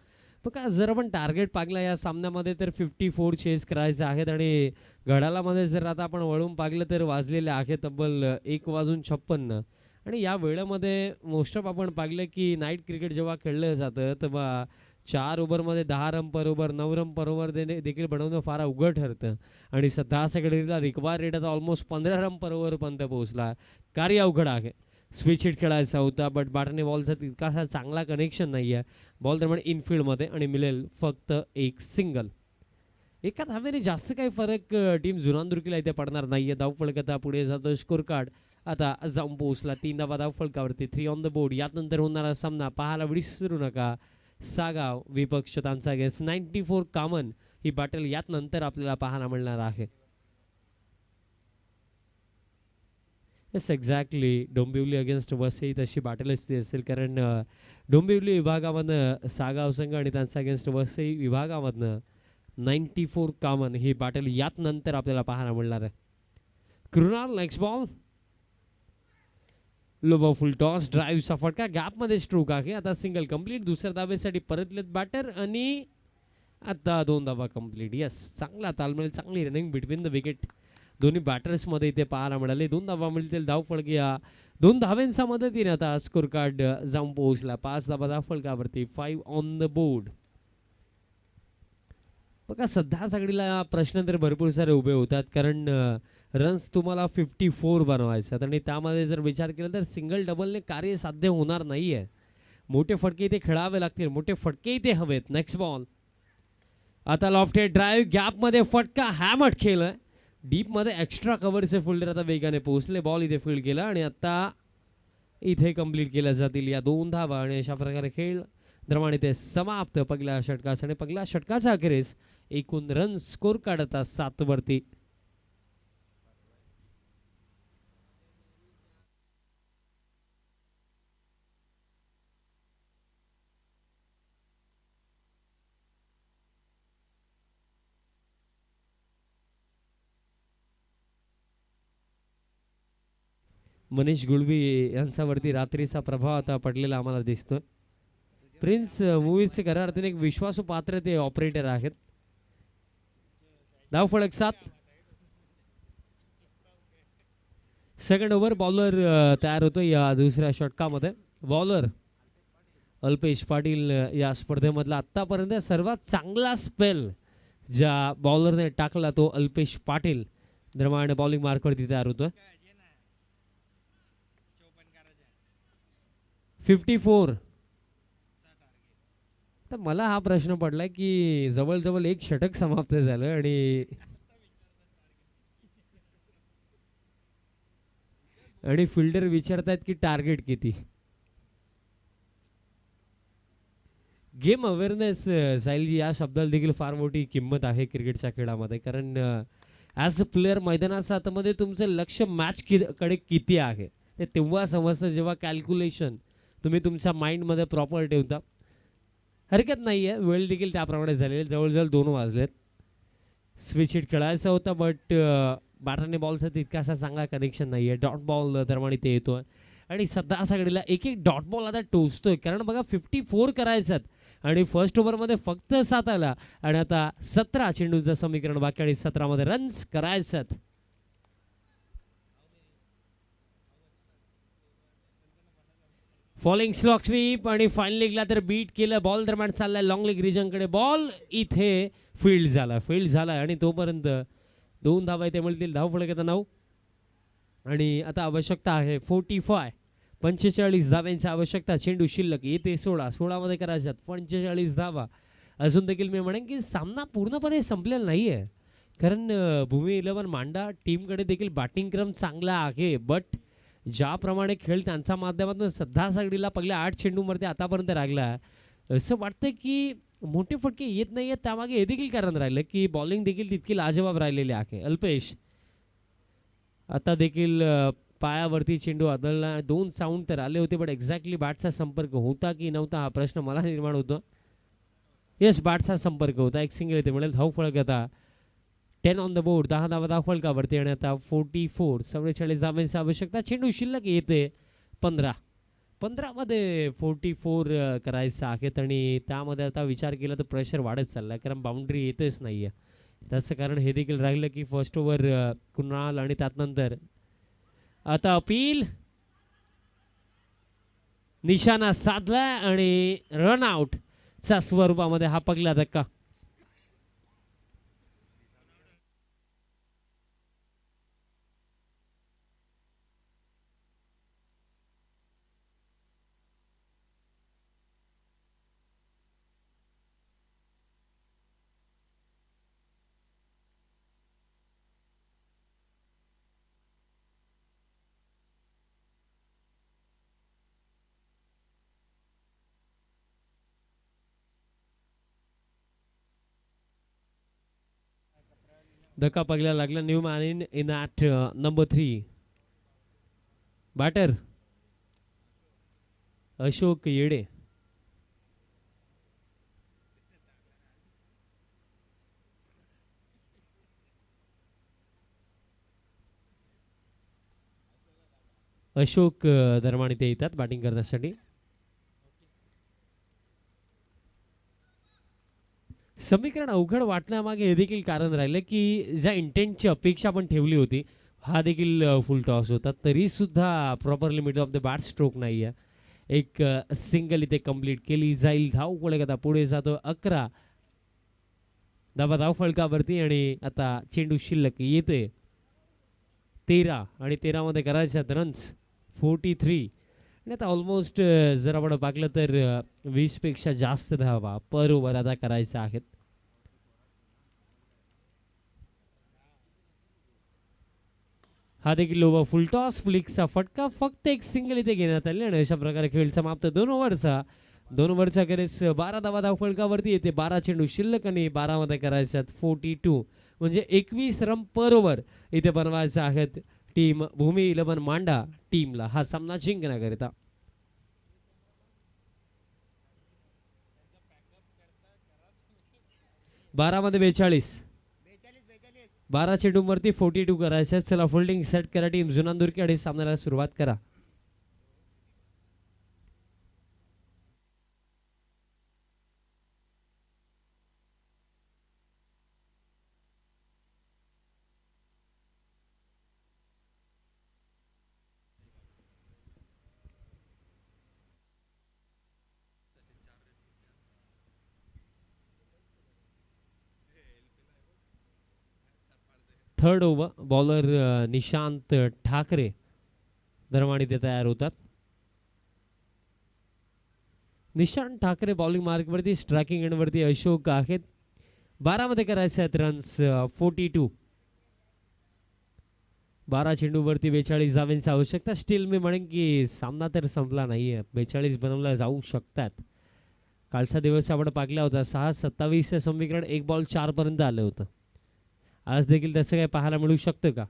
बघा जर आपण टार्गेट पागला या सामन्यामध्ये तर 54 चेस करायचे आहेत आणि घड्याळामध्ये जर आता आपण वळून पागलं तर वाजलेले आहे तब्बल 1 वाजून 56 आणि या वेळेमध्ये मोस्ट ऑफ आपण पाहिलं की नाईट क्रिकेट जेव्हा खेळलं जातं तेव्हा 4 ओव्हरमध्ये 10 रन पर ओव्हर 9 रन पर ओव्हर देखील बनवणं फार अवघड ठरतं आणि सध्या सगळीला रिक्वायर रेट आता ऑलमोस्ट 15 रन पर ओव्हरपर्यंत पोहोचला. कार्य अवघड आहे. स्विच हिट खेळायचा होता बट बाटने बॉलचा तितकासा चांगला कनेक्शन नाही आहे. बॉल दरम्यान इनफिल्डमध्ये आणि मिळेल फक्त एक सिंगल. एका धावेने जास्त काही फरक टीम जुनानदुर्गीला इथे पडणार नाही आहे. धावफलक आता पुढे जातो. स्कोर कार्ड आता जाऊन पोहोचला 3 धावा धावफलकावरती. 3 ऑन द बोर्ड. यानंतर होणारा सामना पाहायला विसरू नका. सागाव विपक्ष त्यांचा अगेन्स्ट 94 कॉमन ही बॅटल यात नंतर आपल्याला पाहायला मिळणार आहे. Yes exactly Dombivli against Vasai तशी बॅटलच ती असेल कारण डोंबिवली विभागामधनं सागाव संघ आणि त्यांचा अगेन्स्ट वसई विभागामधनं 94 कॉमन ही बॅटल यात नंतर आपल्याला पाहायला मिळणार आहे. Krunal next ball. Low full toss ड्राईव्हचा फटका गॅपमध्ये स्ट्रोक आहे. आता सिंगल कंप्लीट. दुसऱ्या धावेसाठी परतलेत बॅटर आणि आता 2 धावा कंप्लीट. यस चांगला तालमेल चांगली रनिंग बिटवीन द विकेट दोन्ही बॅटर्समध्ये इथे पाहायला मिळाले. 2 धावा मिळतील. धावफलक या 2 धाव्यांच्या मदतीने आता स्कोर कार्ड जाऊन पोहोचला. 5 धावा धावफलकावरती. 5 ऑन द बोर्ड. बघा सध्या सगळीला प्रश्न तर भरपूर सारे उभे होतात कारण रन्स तुम्हाला 54 बनवायचे आणि त्यामध्ये जर विचार केला तर सिंगल डबलने कार्य साध्य होणार नाही आहे. मोठे फटके इथे खेळावे लागतील. मोठे फटके इथे हवेत. Next ball. आता लॉफ्टेड ड्राईव्ह गॅपमध्ये फटका हॅमट खेळलाय. डीपमध्ये एक्स्ट्रा कव्हरचे फिल्डर आता वेगाने पोहोचले. बॉल इथे फील्ड केला आणि आता इथे कंप्लीट केल्या जातील या 2 धावा आणि अशा प्रकारे खेळ दरम्यान इथे समाप्त. पहिल्या षटकाचा आणि पहिल्या षटकाचा अखेरीस एकूण रन स्कोर काढता 7 वरती. मनीष गुळवी यांच्यावरती रात्रीचा प्रभाव आता पडलेला आम्हाला दिसतोय. प्रिन्स मूवीजचे खऱ्या अर्थाने एक विश्वासू पात्र ते ऑपरेटर आहेत. धावफलक 7. Second over. बॉलर तयार होतो या दुसऱ्या षटकामध्ये. बॉलर अल्पेश पाटील या स्पर्धेमधला आत्तापर्यंत सर्वात चांगला स्पेल ज्या बॉलरने टाकला तो अल्पेश पाटील दरम्यान बॉलिंग मार्कवरती तयार होतोय. 54. तर मला हा प्रश्न पडला की जवळजवळ एक षटक समाप्त झालं आणि फिल्डर विचारतात की टार्गेट किती. गेम अवेअरनेस साहिलजी या शब्दाला देखील फार मोठी किंमत आहे क्रिकेटच्या खेळामध्ये कारण ॲज अ प्लेअर मैदानाच्या आतमध्ये तुमचं लक्ष मॅच कडे किती आहे ते तेव्हा समजतं जेव्हा कॅल्क्युलेशन तुम्ही तुमच्या माइंडमध्ये प्रॉपर ठेवता. हरकत नाही आहे. वेळ देखील त्याप्रमाणे झालेली. जवळजवळ 2 वाजलेत. स्विच हिट खेळायचा होता बट बॅटरने बॉलचा तितकासा चांगला कनेक्शन नाही आहे. डॉट बॉल दरम्यान इथे येतोय आणि सध्या सगळीला एक डॉट बॉल आता टोचतोय कारण बघा 54 करायच्यात आणि फर्स्ट ओव्हरमध्ये फक्त 7 आला आणि आता 17 चेंडूचं समीकरण बाकी आणि 17 मध्ये रन्स करायच्यात. फॉलिंग स्लॉक स्वीप आणि फायनल लेगला तर बीट केलं. बॉल दरम्यान चाललाय लॉंग लेग रिजनकडे. बॉल इथे फील्ड झाला आणि तोपर्यंत 2 धावा इथे मिळतील. धावफलक आता 9 आणि आता आवश्यकता आहे 45 धाव्यांची आवश्यकता. चेंडू शिल्लक येते 16 मध्ये करायच्यात 45 धावा. अजून देखील मी म्हणेन की सामना पूर्णपणे संपलेला नाही आहे कारण भूमी 11 मांडा टीमकडे देखील बॅटिंग क्रम चांगला आहे बट ज्याप्रमाणे खेळ त्यांच्या माध्यमातून सध्या सगळीला पहिल्या 8 चेंडूमध्ये आतापर्यंत राहिला असं वाटतं की मोठे फटके येत नाही आहेत. त्यामागे हे देखील कारण राहिलं की बॉलिंग देखील तितकी लाजवाब राहिलेली आहे. अल्पेश आता देखील पायावरती चेंडू आदळला. 2 साऊंड तर आले होते बट एक्झॅक्टली बॅटचा संपर्क होता की नव्हता हा प्रश्न मला निर्माण होतो. येस बॅटचा संपर्क होता. एक सिंगल इथे मिळेल. धावफलक आता 10 ऑन द बोर्ड. 10 धावा धावफलकावरती आणि आता 44 धाव्यांची आवश्यकता. चेंडू शिल्लक येते 15 मध्ये 44 करायचं आहेत आणि त्यामध्ये आता विचार केला तर प्रेशर वाढत चालला कारण बाउंड्री येतेच नाही आहे. त्याचं कारण हे देखील राहिलं की फर्स्ट ओव्हर कुणाल आणि त्यानंतर आता अपील निशाणा साधला आणि रनआउट च्या स्वरूपामध्ये हा पहिला धक्का. धक्का पहिला लागला. New man in at number 3 batter Ashok Yede. Ashok दरम्यान इथे येतात बॅटिंग करण्यासाठी. समीकरण अवघड वाटण्यामागे हे देखील कारण राहिलं की ज्या इंटेंटची अपेक्षा आपण ठेवली होती हा देखील फुल टॉस होता, तरी सुद्धा properly middle of the bat stroke नाही आहे. एक सिंगल इथे कंप्लीट केली जाईल. धाव कोळी पुढे जातो 11 धाव फलकावरती आणि आता चेंडू शिल्लक येते 13 आणि 13 मध्ये करायच्यात रन्स 43 आणि आता ऑलमोस्ट जर आपण पाहिलं तर 20 पेक्षा जास्त धावा पर ओव्हर आता करायच्या आहेत. हा देखील ओव्हर फुल टॉस फ्लिक्सचा फटका फक्त एक सिंगल इथे घेण्यात आले आणि अशा प्रकारे खेळ समाप्त. 2 ओव्हरचा करेस 12 धाव फलकावरती येते. 12 चेंडू शिल्लक आणि 12 मध्ये करायच्यात 42 म्हणजे 21 रन पर ओव्हर इथे बनवायचे आहेत टीम भूमी 11 मांडा टीमला हा सामना जिंकण्याकरिता. बारा मध्ये 42 12 चेंडूंवरती 42 करायचे. चला फोल्डिंग सेट करा टीम जुनांदुर्की आणि सामन्याला सुरुवात करा. Third over bowler Nishant Thackeray दरम्यान इथे तयार होतात. निशांत ठाकरे बॉलिंग मार्कवरती स्ट्रायकिंग एंडवरती अशोक आहेत. 12 मध्ये करायचे आहेत रन्स 42. 12 चेंडूवरती 42 धावांची आवश्यकता. स्टील मी म्हणेन की सामना तर संपला नाहीये. 42 बनवला जाऊ शकतात. कालचा दिवस आपण पाहिला होता 6-27 समीकरण 1 बॉल 4 पर्यंत आलं होतं. आज देखील तसं काही पाहायला मिळू शकतं का.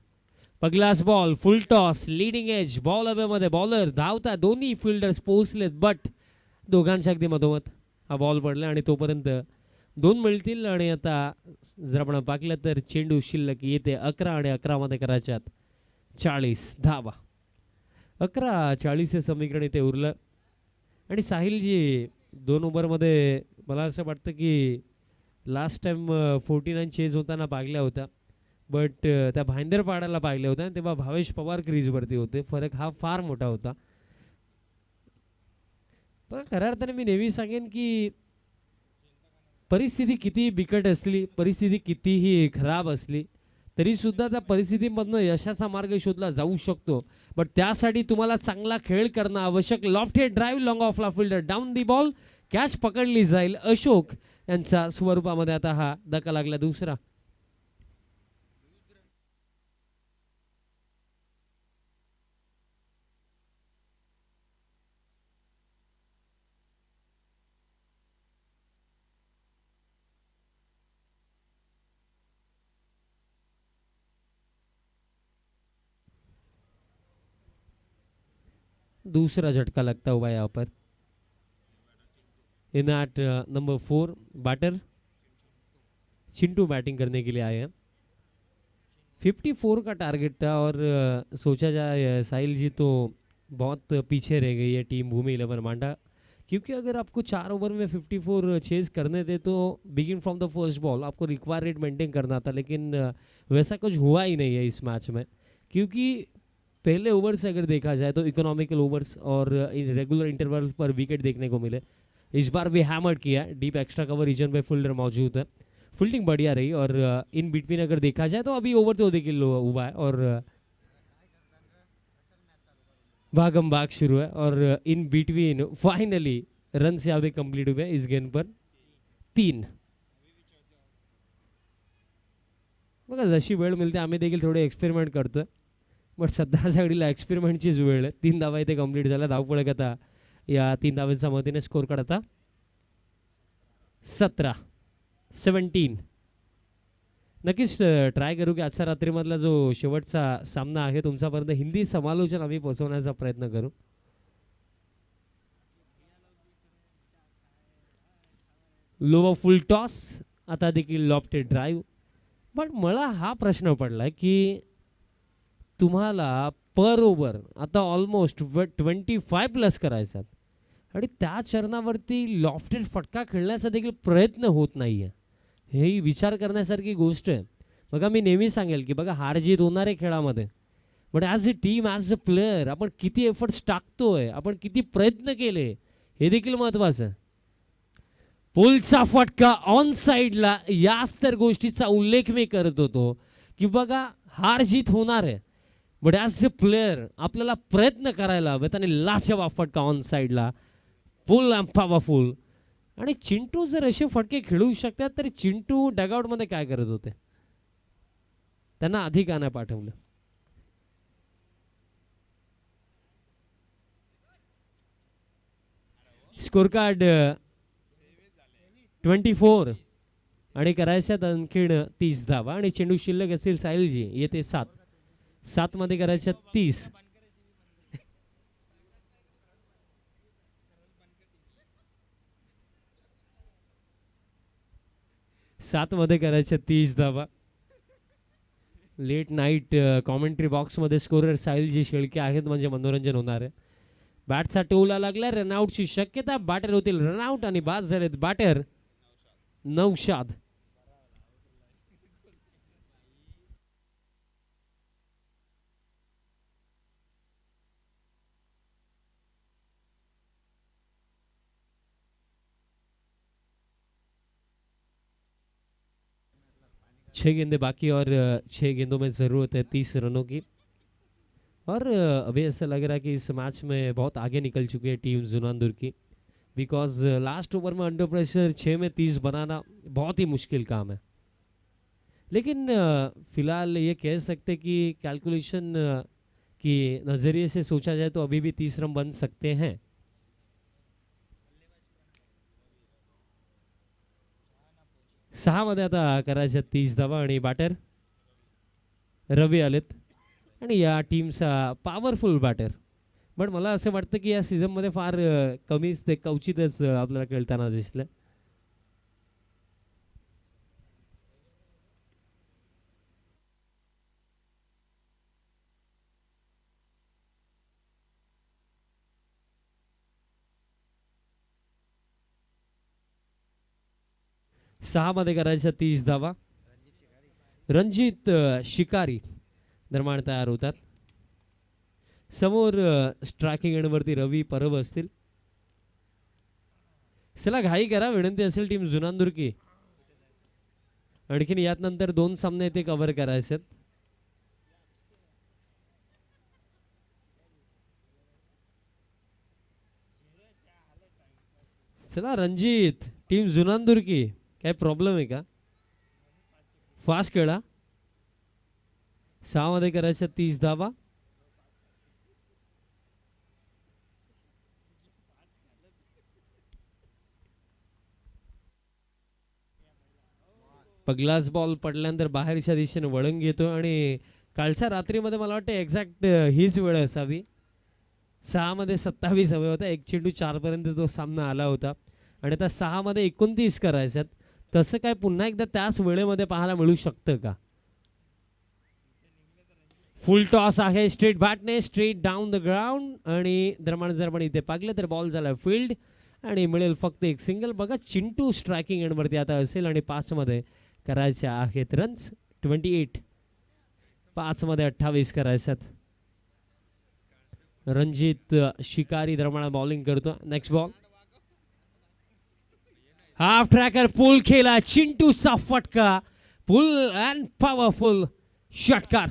पहिलाच ball full toss leading edge ball अवेमध्ये बॉलर धावता दोन्ही फिल्डर्स पोहोचलेत बट दोघांच्या अगदी मधोमध हा बॉल पडला आणि तोपर्यंत 2 मिळतील आणि आता जर आपण पाहिलं तर चेंडू शिल्लक येते 11 आणि 11 मध्ये करायच्यात 40 धावा. 11-40 हे समीकरण इथे उरलं आणि साहिलजी 2 ओव्हरमध्ये मला असं वाटतं की लास्ट टाइम 49 चेज होताना पाहिल्या होत्या बट त्या भाईंदर पाडायला पाहिल्या होत्या तेव्हा भावेश पवार क्रीजवरती होते. फरक हा फार मोठा होता. पण खऱ्या अर्थाने मी नेहमी सांगेन की परिस्थिती किती बिकट असली परिस्थिती कितीही खराब असली तरी सुद्धा त्या परिस्थितीमधनं यशाचा मार्ग शोधला जाऊ शकतो. बट त्यासाठी तुम्हाला चांगला खेळ करणं आवश्यक. Loft head drive long off ला fielder down the ball catch पकडली जाईल. अशोक यांचा स्वरूपामध्ये आता हा धक्का लागला दुसरा. दूसरा झटका लगता हुआ यहाँ पर. In at number 4 batter Chintu batting करने के लिए आए हैं. 54 का टारगेट था और सोचा जाए साहिल जी तो बहुत पीछे रह गई है टीम भूमि 11 मांडा क्योंकि अगर आपको 4 ओवर में 54 चेज करने थे तो begin from the first ball आपको रिक्वायर रेट मेंटेन करना था लेकिन वैसा कुछ हुआ ही नहीं है इस मैच में क्योंकि पहले ओवर्स अगर देखा जाए तो इकोनॉमिकल ओवर्स और रेगुलर इंटरवल पर विकेट देखने को मिले। इस बार भी हैमर किया, डीप एक्स्ट्रा कवर रीजन पे फील्डर मौजूद है, फील्डिंग बढ़िया रही और इन बिटवीन अगर देखा जाए तो अभी ओवर तो देखिए हुआ है और भागम भाग शुरू है और इन बिटवीन फाइनली रन यहाँ पे कंप्लीट हुए इस गेंद पर 3। बघा जशी वेळ मिळते आम्ही देखील थोडे एक्सपेरिमेंट करतोय, बट सध्याच्या घडीला एक्सपेरिमेंटचीच वेळ आहे। 3 धावा इथे कंप्लीट झाल्या, धावफलक आता या 3 धावांच्या मदतीने स्कोर काढता 17-17। नक्कीच ट्राय करू की आजच्या रात्रीमधला जो शेवटचा सामना आहे तुमच्यापर्यंत हिंदी समालोचन आम्ही पोहोचवण्याचा प्रयत्न करू। लोवर फुल टॉस, आता देखील लॉफ्टेड ड्राईव्ह। पण मला हा प्रश्न पडला की तुम्हाला पर ओव्हर आता ऑलमोस्ट 25+ करायचा आणि त्या चरणावरती लॉफ्टेड फटका खेळण्याचा देखील प्रयत्न होत नाही आहे, हेही विचार करण्यासारखी गोष्ट आहे। बघा मी नेहमी सांगेल की बघा हार जीत होणार आहे खेळामध्ये, but as a team as a player आपण किती एफर्ट्स टाकतोय, आपण किती प्रयत्न केले हे देखील महत्त्वाचं आहे। पुलचा फटका ऑन साईडला, याच तर गोष्टीचा उल्लेख मी करत होतो की बघा हार जीत होणार आहे, बट ॲज अ प्लेअर आपल्याला प्रयत्न करायला हवेत आणि लाजवाब फटका ऑन साईडला, फुल अँड पॉवरफुल। आणि चिंटू जर असे फटके खेळू शकतात तर चिंटू डगआउटमध्ये काय करत होते, त्यांना आधी का नाही पाठवलं? स्कोर कार्ड 24 आणि करायच्यात आणखीन 30 धावा आणि चेंडू शिल्लक असेल साहिलजी येते 7 मध्ये करायच्यात 30। 7 मध्ये करायच्यात 30 धावा। लेट नाईट कॉमेंट्री बॉक्समध्ये स्कोरर साहिलजी शेळके आहेत म्हणजे मनोरंजन होणार आहे। बॅटचा टोला लागला, रनआउटची शक्यता, बॅटर होतील रनआउट आणि बाद झालेत बॅटर नौशाद। छह गेंदे बाकी और 6 गेंदों में ज़रूरत है 30 रनों की और अभी ऐसा लग रहा है कि इस मैच में बहुत आगे निकल चुकी है टीम जुनानदुर की, बिकॉज लास्ट ओवर में अंडर प्रेशर 6 में 30 बनाना बहुत ही मुश्किल काम है। लेकिन फिलहाल ये कह सकते कि कैलकुलेशन की नज़रिए से सोचा जाए तो अभी भी 30 रन बन सकते हैं। सहा मध्ये आता करायच्या 30 धावा आणि बॅटर रवी आलेत आणि या टीमचा पॉवरफुल बॅटर, बट मला असं वाटतं की या सीझनमध्ये फार कमीच ते क्वचितच आपल्याला खेळताना दिसलं। सहा मध्ये करायच्या 30 धावा, रणजित शिकारी दरम्यान तयार होतात। समोर स्ट्रायकिंग एंडवरती रवी परब असतील। चला घाई करा, विनंती असेल टीम जुनानदुर की आणखीन यात नंतर 2 सामने ते कव्हर करायचे आहेत। चला रणजित टीम जुनानदुर की काय प्रॉब्लेम आहे का? फास्ट खेळा। 6 मध्ये करायच्या 30 धावा, पगलास बॉल पडल्यानंतर बाहेरच्या दिशेने वळण घेतो आणि कालच्या रात्रीमध्ये मला वाटतं एक्झॅक्ट हीच वेळ असावी। 6 मध्ये 27 हवे होता, एक चेंडू 4 पर्यंत तो सामना आला होता आणि आता 6 मध्ये 29 करायच्यात। तसं काय पुन्हा एकदा त्याच वेळेमध्ये पाहायला मिळू शकतं का? फुल टॉस आहे स्ट्रेट बॅटने, स्ट्रेट डाऊन द ग्राउंड आणि दरम्यान जर पण इथे पागले तर बॉल झाला फील्ड आणि मिळेल फक्त एक सिंगल। बघा चिंटू स्ट्रायकिंग एंडवरती आता असेल आणि 5 मध्ये करायच्या आहेत रन्स 28, 5 मध्ये 28 करायच्यात। रणजित शिकारी दरम्यान बॉलिंग करतो. नेक्स्ट बॉल हाफ ट्रॅकर पुल केला, चिंटूचा फटका, पुल अँड पॉवरफुल षटकार.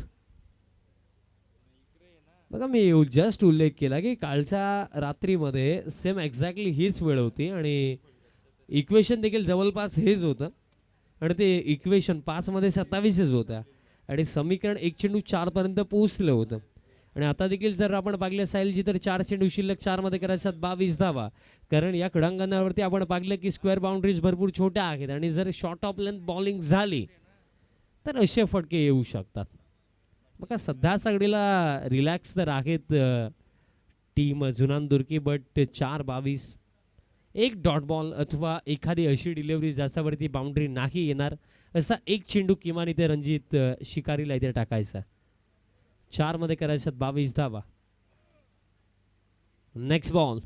बघा मी जस्ट उल्लेख केला की कालच्या रात्रीमध्ये सेम एक्झॅक्टली हीच वेळ होती आणि इक्वेशन देखील जवळपास हेच होतं आणि ते इक्वेशन 5 मध्ये 27च होत्या आणि समीकरण 1 चेंडू 4 पर्यंत पोहोचलं होतं. आणि आता देखील जर आपण पाहिलं साहिलजी तर 4 चेंडू शिल्लक 4 मध्ये करायच्यात 22 धावा. कारण या क्रीडांगणावरती आपण पाहिलं की स्क्वेअर बाउंड्रीज भरपूर छोट्या आहेत आणि जर शॉर्ट ऑफ लेंथ बॉलिंग झाली तर असे फटके येऊ शकतात. बघा सध्या सगळीला रिलॅक्स तर आहेत टीम जुनानदुर्की, बट 4-22 एक डॉट बॉल अथवा एखादी अशी डिलिव्हरी ज्याच्यावरती बाउंड्री नाही येणार असा एक चेंडू किमान इथे रणजित शिकारीला इथे टाकायचा. 4 मध्ये करायच्यात 22 धावा. नेक्स्ट बॉल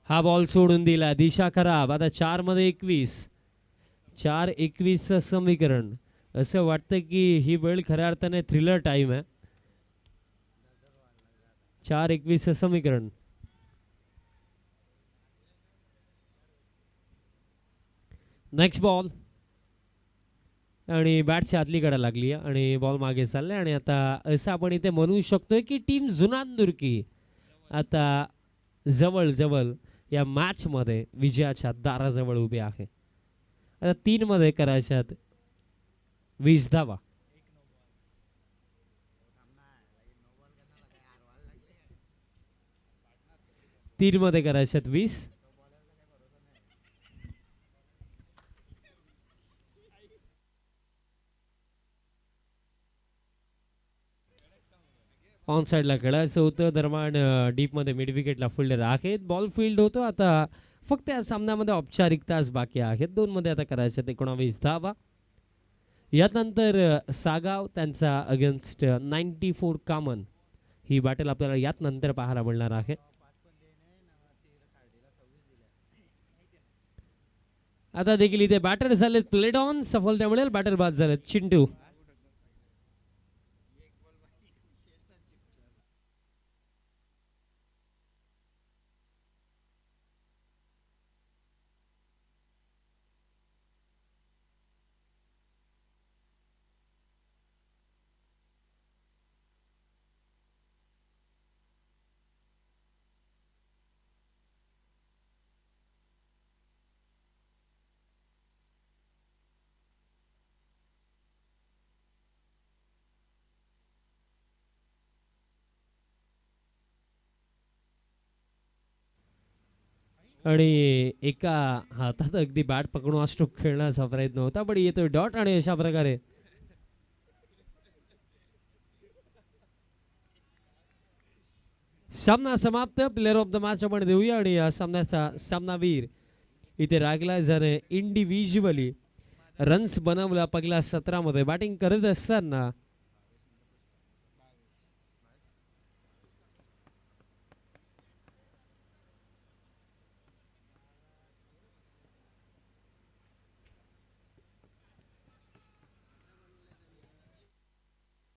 हा बॉल सोडून दिला, दिशा खराब. आता 4 मध्ये 21, 4-21 समीकरण. असं वाटतं की ही वेळ खऱ्या अर्थाने थ्रिलर टाइम आहे. 4-21 समीकरण. नेक्स्ट बॉल आणि बॅटच्या आतली कडा लागली आणि बॉल मागे चालले आणि आता असं आपण इथे म्हणू शकतोय की टीम जुनानदुर्की आता जवळ जवळ या मॅच मध्ये विजयाच्या दाराजवळ उभे आहे. आता 3 मध्ये करायच्यात 20 धावा. तीन मध्ये करायच्यात 20. ऑन साईडला खेळायचं होतं दरम्यान डीप मध्ये मिड विकेटला फिल्डर आहेत. बॉल फील्ड होतो. आता फक्त या सामन्यामध्ये औपचारिकताच बाकी आहेत. 2 मध्ये आता करायच्यात 19 धावा. यानंतर सागाव त्यांचा अगेन्स्ट 94 कामन ही बॅटल आपल्याला यात नंतर पाहायला मिळणार आहे. आता देखील इथे बॅटर झालेत प्लेड ऑन, सफलता मिळेल. बॅटर बाद झालेत चिंटू. आणि एका हातात अगदी बॅट पकडून हा स्ट्रोक खेळण्याचा प्रयत्न होता पण येतोय डॉट आणि अशा प्रकारे सामना समाप्त. प्लेअर ऑफ द मॅच आपण देऊया आणि या सामन्याचा सामनावीर इथे रागला ज्याने इंडिव्हिज्युअली रन्स बनवला पहिल्या 17 मध्ये. बॅटिंग करत असताना